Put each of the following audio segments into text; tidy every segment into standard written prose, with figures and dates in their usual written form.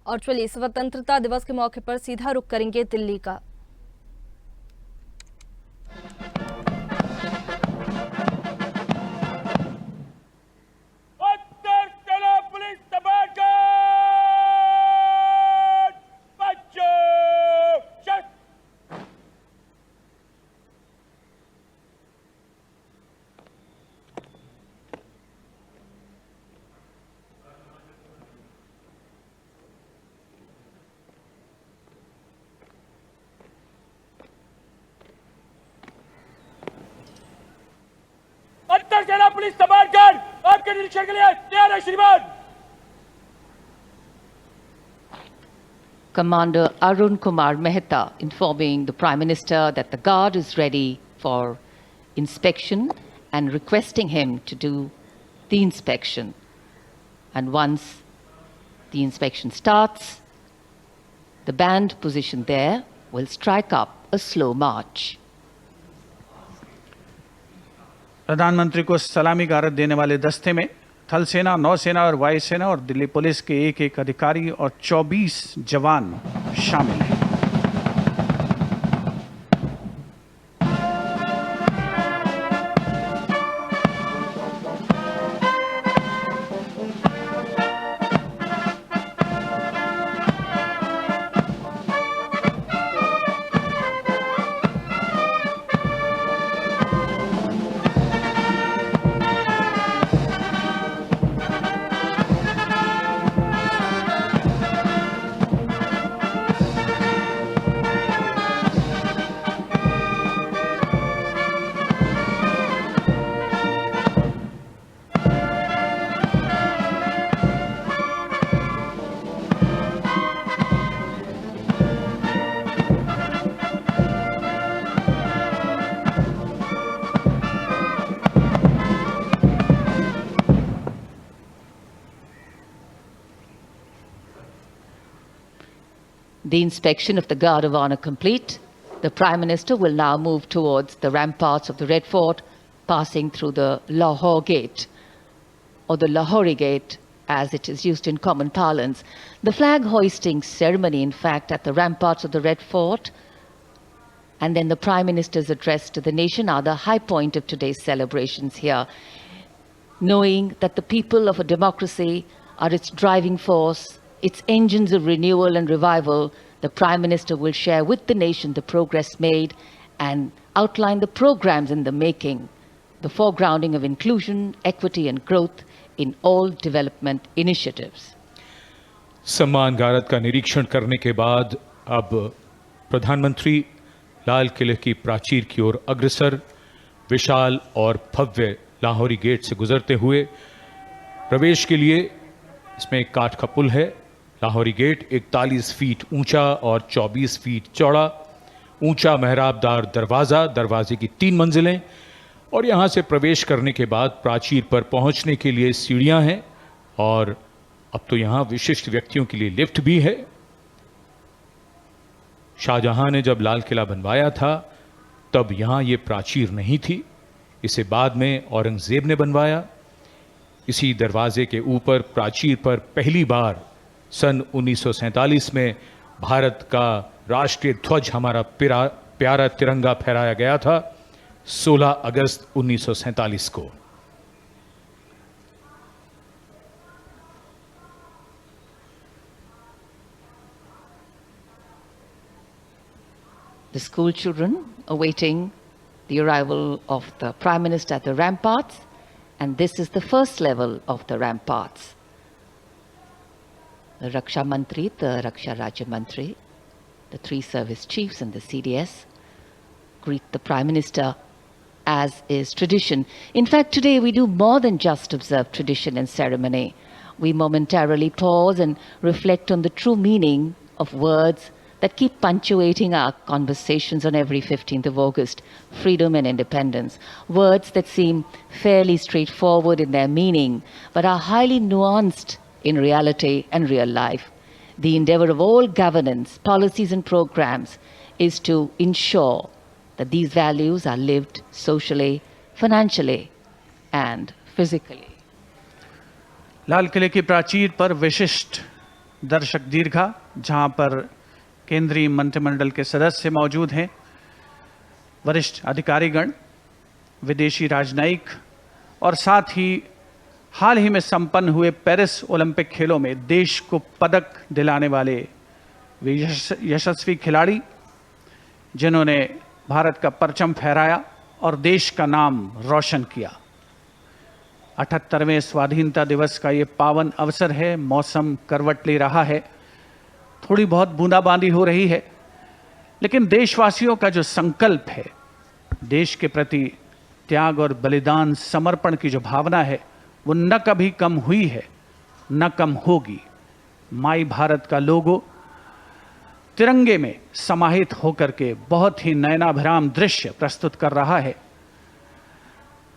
और चलिए स्वतंत्रता दिवस के मौके पर सीधा रुख करेंगे दिल्ली का। उत्तर सेना पुलिस तबादगढ़ आपके निरीक्षण के लिए तैयार है श्रीमान। Commander Arun Kumar Mehta informing the Prime Minister that the Guard is ready for inspection and requesting him to do the inspection. And once the inspection starts, the band positioned there will strike up a slow march. प्रधानमंत्री को सलामी गारद देने वाले दस्ते में थल सेना, नौसेना और वायुसेना और दिल्ली पुलिस के एक अधिकारी और 24 जवान शामिल हैं। The inspection of the Guard of Honor complete, the Prime Minister will now move towards the ramparts of the Red Fort, passing through the Lahore Gate, or the Lahori Gate as it is used in common parlance. The flag hoisting ceremony, in fact, at the ramparts of the Red Fort, and then the Prime Minister's address to the nation are the high point of today's celebrations here. Knowing that the people of a democracy are its driving force, its engines of renewal and revival, the Prime Minister will share with the nation the progress made and outline the programs in the making, the foregrounding of inclusion, equity and growth in all development initiatives. सम्मान गारद का निरीक्षण करने के बाद अब प्रधानमंत्री लाल किले की प्राचीर की ओर अग्रसर विशाल और भव्य लाहौरी गेट से गुजरते हुए प्रवेश के लिए इसमें एक काठ का पुल है। लाहौरी गेट 41 फीट ऊंचा और 24 फीट चौड़ा, ऊंचा मेहराबदार दरवाज़ा, दरवाजे की 3 मंजिलें और यहाँ से प्रवेश करने के बाद प्राचीर पर पहुँचने के लिए सीढ़ियाँ हैं और अब तो यहाँ विशिष्ट व्यक्तियों के लिए लिफ्ट भी है। शाहजहां ने जब लाल किला बनवाया था तब यहाँ ये प्राचीर नहीं थी, इसे बाद में औरंगजेब ने बनवाया। इसी दरवाजे के ऊपर प्राचीर पर पहली बार सन 1947 में भारत का राष्ट्रीय ध्वज, हमारा प्यारा तिरंगा फहराया गया था 16 अगस्त 1947 को। The school children awaiting the arrival of the Prime Minister at the ramparts, and this is the first level of the ramparts. The Raksha Mantri, the Raksha Rajya Mantri, the 3 service chiefs and the CDS greet the Prime Minister as is tradition. In fact, today we do more than just observe tradition and ceremony. We momentarily pause and reflect on the true meaning of words that keep punctuating our conversations on every 15th of August, freedom and independence. Words that seem fairly straightforward in their meaning, but are highly nuanced in reality and real life. The endeavor of all governance, policies and programs is to ensure that these values are lived socially, financially and physically. लाल किले की प्राचीर पर विशिष्ट दर्शक दीर्घा, जहां पर केंद्रीय मंत्रिमंडल के सदस्य मौजूद हैं, वरिष्ठ अधिकारीगण, विदेशी राजनयिक और साथ ही हाल ही में संपन्न हुए पेरिस ओलंपिक खेलों में देश को पदक दिलाने वाले वे यशस्वी खिलाड़ी, जिन्होंने भारत का परचम फहराया और देश का नाम रोशन किया। 78वें स्वाधीनता दिवस का ये पावन अवसर है। मौसम करवट ले रहा है, थोड़ी बहुत बूंदाबांदी हो रही है, लेकिन देशवासियों का जो संकल्प है, देश के प्रति त्याग और बलिदान, समर्पण की जो भावना है, वो न कभी कम हुई है, न कम होगी। माई भारत का लोगो तिरंगे में समाहित होकर के बहुत ही नयनाभिराम दृश्य प्रस्तुत कर रहा है।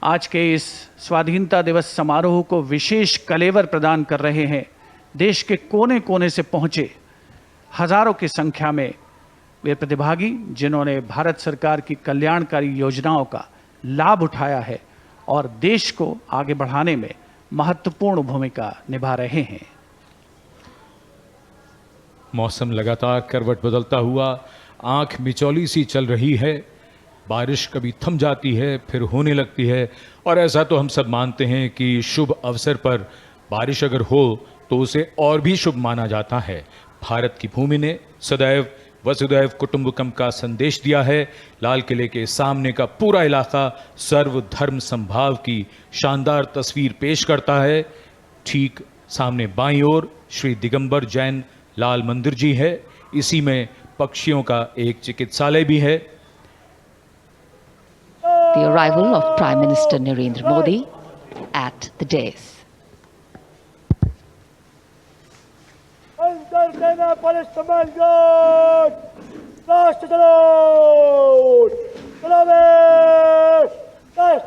आज के इस स्वाधीनता दिवस समारोह को विशेष कलेवर प्रदान कर रहे हैं देश के कोने कोने से पहुंचे हजारों की संख्या में वे प्रतिभागी, जिन्होंने भारत सरकार की कल्याणकारी योजनाओं का लाभ उठाया है और देश को आगे बढ़ाने में महत्वपूर्ण भूमिका निभा रहे हैं। मौसम लगातार करवट बदलता हुआ आंख मिचौली सी चल रही है। बारिश कभी थम जाती है, फिर होने लगती है, और ऐसा तो हम सब मानते हैं कि शुभ अवसर पर बारिश अगर हो तो उसे और भी शुभ माना जाता है। भारत की भूमि ने सदैव वसुधैव कुटुंबकम का संदेश दिया है। लाल किले के सामने का पूरा इलाका सर्वधर्म समभाव की शानदार तस्वीर पेश करता है। ठीक सामने बाईं ओर श्री दिगंबर जैन लाल मंदिर जी है। इसी में पक्षियों का एक चिकित्सालय भी है। The arrival of Prime Minister Narendra Modi at the dais. अंतर सेना पुलिस सम्मान गार्ड, राष्ट्र सलाम, सलामी, जय।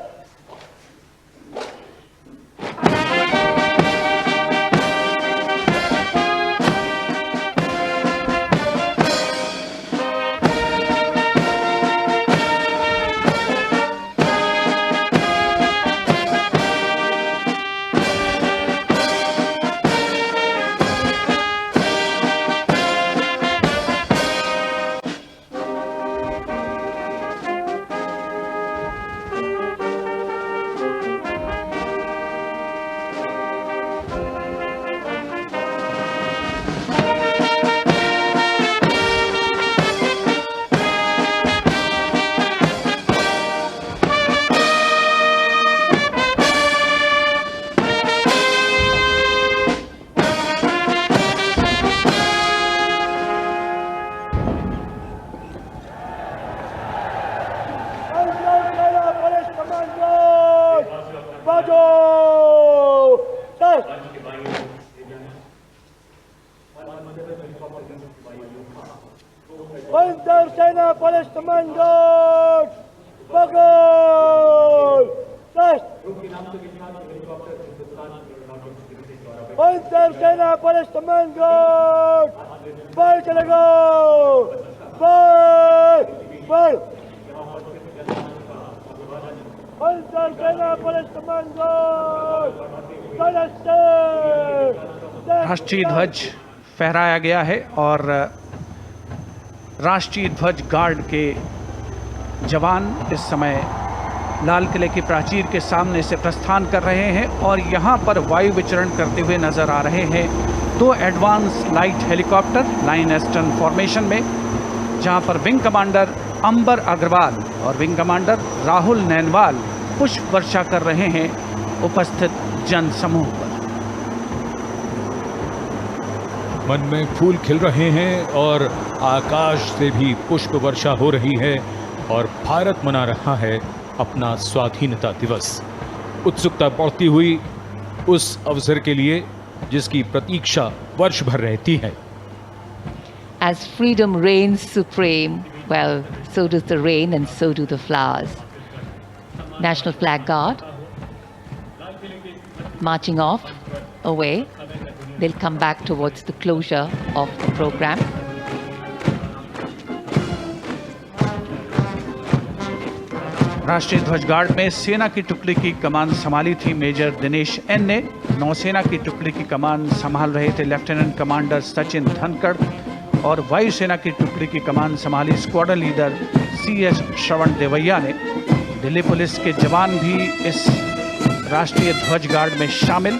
अंतर सेना पुलिस सम्मान गार्ड, बगल, अंतर सेना पुलिस सम्मान गार्ड, बल चलेगा, बल, अंतर सेना पुलिस सम्मान गार्ड, राष्ट्रीय ध्वज फहराया गया है और राष्ट्रीय ध्वज गार्ड के जवान इस समय लाल किले की प्राचीर के सामने से प्रस्थान कर रहे हैं और यहाँ पर वायु विचरण करते हुए नजर आ रहे हैं। 2 advance light helicopter line astern formation में, जहाँ पर विंग कमांडर अंबर अग्रवाल और विंग कमांडर राहुल नैनवाल पुष्प वर्षा कर रहे हैं उपस्थित जन समूह पर। मन में फूल खिल रहे हैं और आकाश से भी पुष्प वर्षा हो रही है और भारत मना रहा है अपना स्वाधीनता दिवस। उत्सुकता बढ़ती हुई उस अवसर के लिए जिसकी प्रतीक्षा वर्ष भर रहती है। As freedom reigns supreme, well, so does the rain and so do the flowers. National Flag Guard marching off away. They'll come back towards the closure of the program. राष्ट्रीय ध्वज गार्ड में सेना की टुकड़ी की कमान संभाली थी मेजर दिनेश एन ने। नौसेना की टुकड़ी की कमान संभाल रहे थे लेफ्टिनेंट कमांडर सचिन धनखड़ और वायुसेना की टुकड़ी की कमान संभाली स्क्वाड्रन लीडर CS श्रवण देवैया ने। दिल्ली पुलिस के जवान भी इस राष्ट्रीय ध्वज गार्ड में शामिल,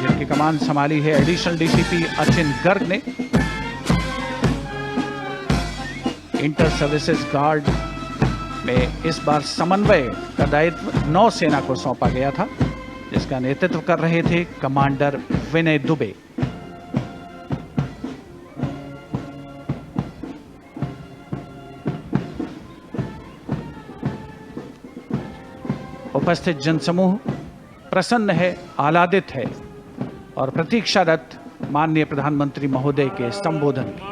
जिनकी कमान संभाली है एडिशनल DCP अचिन गर्ग ने। इंटर सर्विसेज गार्ड में इस बार समन्वय का दायित्व नौसेना को सौंपा गया था, जिसका नेतृत्व कर रहे थे कमांडर विनय दुबे। उपस्थित जनसमूह प्रसन्न है, आह्लादित है और प्रतीक्षारत माननीय प्रधानमंत्री महोदय के संबोधन की।